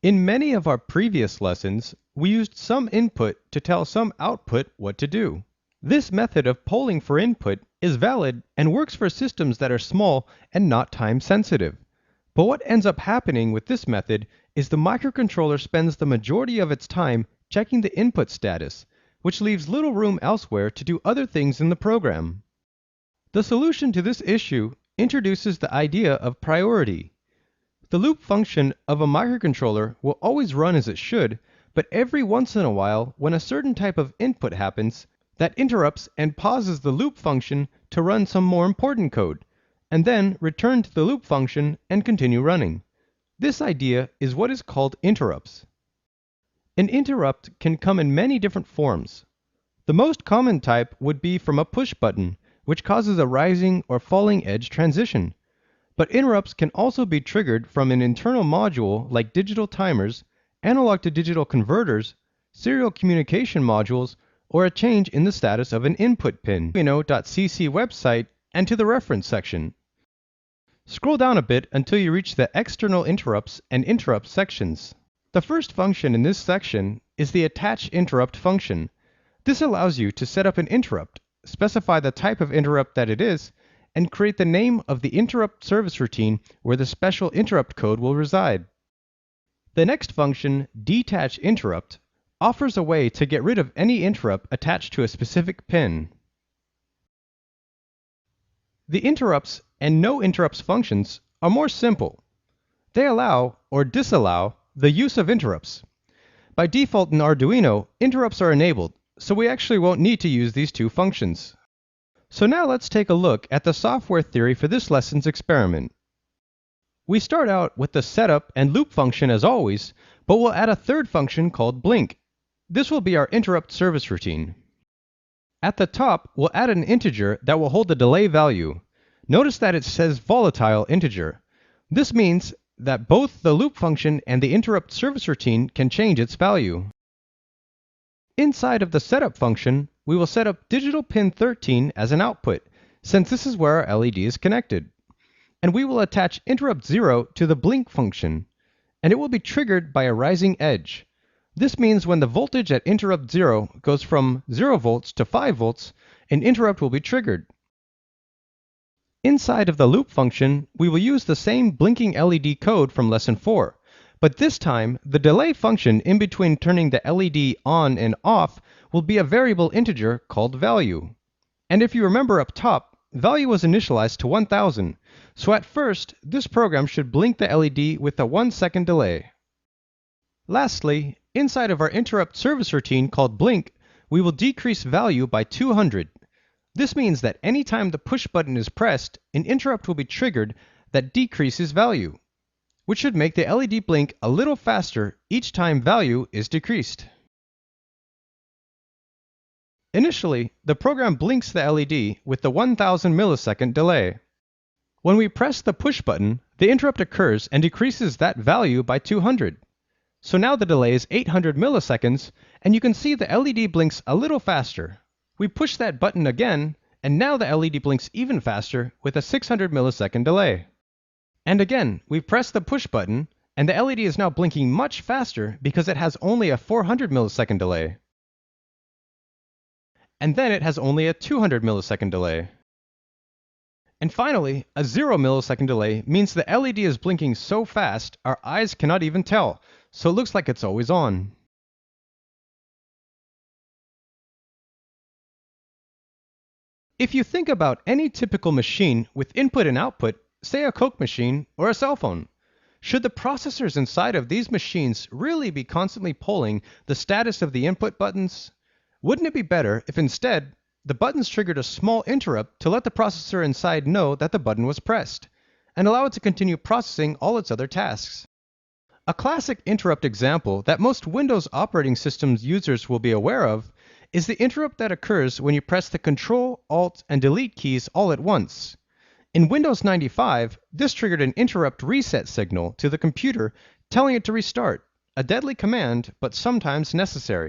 In many of our previous lessons, we used some input to tell some output what to do. This method of polling for input is valid and works for systems that are small and not time sensitive. But what ends up happening with this method is the microcontroller spends the majority of its time checking the input status, which leaves little room elsewhere to do other things in the program. The solution to this issue introduces the idea of priority. The loop function of a microcontroller will always run as it should, but every once in a while, when a certain type of input happens, that interrupts and pauses the loop function to run some more important code, and then return to the loop function and continue running. This idea is what is called interrupts. An interrupt can come in many different forms. The most common type would be from a push button, which causes a rising or falling edge transition. But interrupts can also be triggered from an internal module like digital timers, analog to digital converters, serial communication modules, or a change in the status of an input pin. Arduino.cc website and to the reference section. Scroll down a bit until you reach the external interrupts and interrupt sections. The first function in this section is the attach interrupt function. This allows you to set up an interrupt, specify the type of interrupt that it is, and create the name of the interrupt service routine where the special interrupt code will reside. The next function, detach interrupt, offers a way to get rid of any interrupt attached to a specific pin. The interrupts and no interrupts functions are more simple. They allow or disallow the use of interrupts. By default in Arduino, interrupts are enabled, so we actually won't need to use these two functions. So now let's take a look at the software theory for this lesson's experiment. We start out with the setup and loop function as always, but we'll add a third function called blink. This will be our interrupt service routine. At the top, we'll add an integer that will hold the delay value. Notice that it says volatile integer. This means that both the loop function and the interrupt service routine can change its value. Inside of the setup function, we will set up digital pin 13 as an output, since this is where our LED is connected. And we will attach interrupt 0 to the blink function, and it will be triggered by a rising edge. This means when the voltage at interrupt 0 goes from 0 volts to 5 volts, an interrupt will be triggered. Inside of the loop function, we will use the same blinking LED code from lesson 4, but this time the delay function in between turning the LED on and off will be a variable integer called value. And if you remember up top, value was initialized to 1000, so at first this program should blink the LED with a 1-second delay. Lastly, inside of our interrupt service routine called blink, we will decrease value by 200. This means that anytime the push button is pressed, an interrupt will be triggered that decreases value, which should make the LED blink a little faster each time value is decreased. Initially, the program blinks the LED with the 1000 millisecond delay. When we press the push button, the interrupt occurs and decreases that value by 200. So now the delay is 800 milliseconds, and you can see the LED blinks a little faster. We push that button again, and now the LED blinks even faster with a 600 millisecond delay. And again, we press the push button, and the LED is now blinking much faster because it has only a 400 millisecond delay. And then it has only a 200 millisecond delay. And finally, a 0 millisecond delay means the LED is blinking so fast our eyes cannot even tell, so it looks like it's always on. If you think about any typical machine with input and output, say a Coke machine or a cell phone, should the processors inside of these machines really be constantly polling the status of the input buttons? Wouldn't it be better if instead the buttons triggered a small interrupt to let the processor inside know that the button was pressed, and allow it to continue processing all its other tasks? A classic interrupt example that most Windows operating systems users will be aware of is the interrupt that occurs when you press the Control, Alt, and Delete keys all at once. In Windows 95, this triggered an interrupt reset signal to the computer telling it to restart, a deadly command but sometimes necessary.